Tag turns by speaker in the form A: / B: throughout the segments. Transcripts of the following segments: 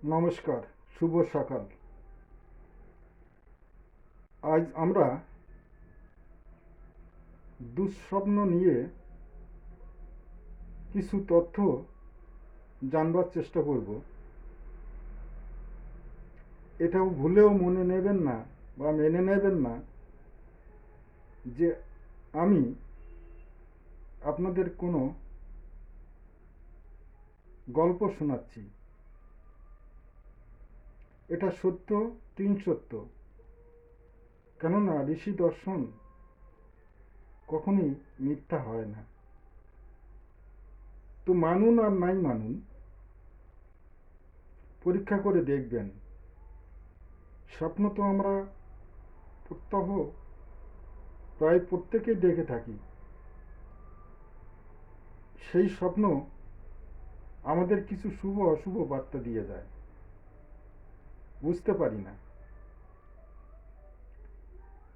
A: নমস্কার, শুভ সকাল। আজ আমরা দুঃস্বপ্ন নিয়ে কিছু তথ্য জানবার চেষ্টা করব। এটাও ভুলেও মনে নেবেন না বা মেনে নেবেন না যে আমি আপনাদের কোনো গল্প শোনাচ্ছি। এটা সত্য, তিন সত্য। কেননা ঋষি দর্শন কখনই মিথ্যা হয় না। তো মানুন আর নাই মানুন, পরীক্ষা করে দেখবেন। স্বপ্ন তো আমরা প্রত্যহ প্রায় প্রত্যেকেই দেখে থাকি। সেই স্বপ্ন আমাদের কিছু শুভ অশুভ বার্তা দিয়ে যায়, বুঝতে পারি না।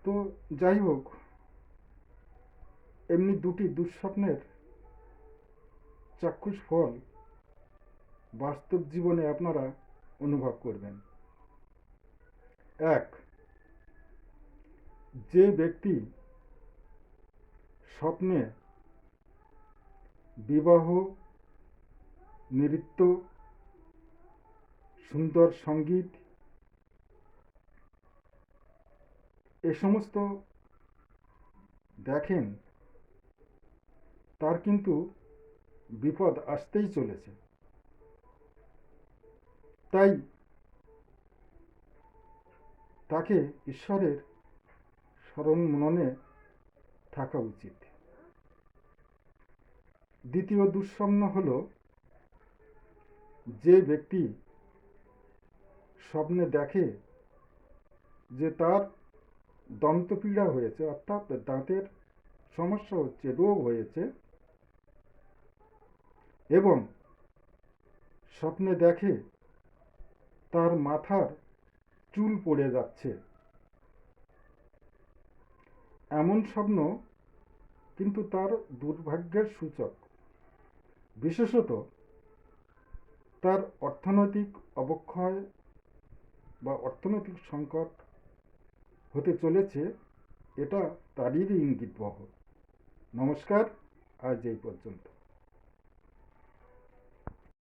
A: তো যাই হোক, এমনি দুটি দুঃস্বপ্নের চাক্ষুষ ফল বাস্তব জীবনে আপনারা অনুভব করবেন। এক, যে ব্যক্তি স্বপ্নে বিবাহ, নৃত্য, সুন্দর সঙ্গীত এ সমস্ত দেখেন, তার কিন্তু বিপদ আসতেই চলেছে। তাই তাকে ঈশ্বরের স্মরণ মননে থাকা উচিত। দ্বিতীয় দুঃস্বপ্ন হল, যে ব্যক্তি স্বপ্নে দেখে যে তার দন্তপীড়া হয়েছে, অর্থাৎ দাঁতের সমস্যা হচ্ছে, রোগ হয়েছে, এবং স্বপ্নে দেখে তার মাথার চুল পড়ে যাচ্ছে। এমন স্বপ্ন কিন্তু তার দুর্ভাগ্যের সূচক। বিশেষত তার অর্থনৈতিক অবক্ষয় বা অর্থনৈতিক সংকট হতে চলেছে, এটা তারই ইঙ্গিতবহ। নমস্কার, আজ এই পর্যন্ত।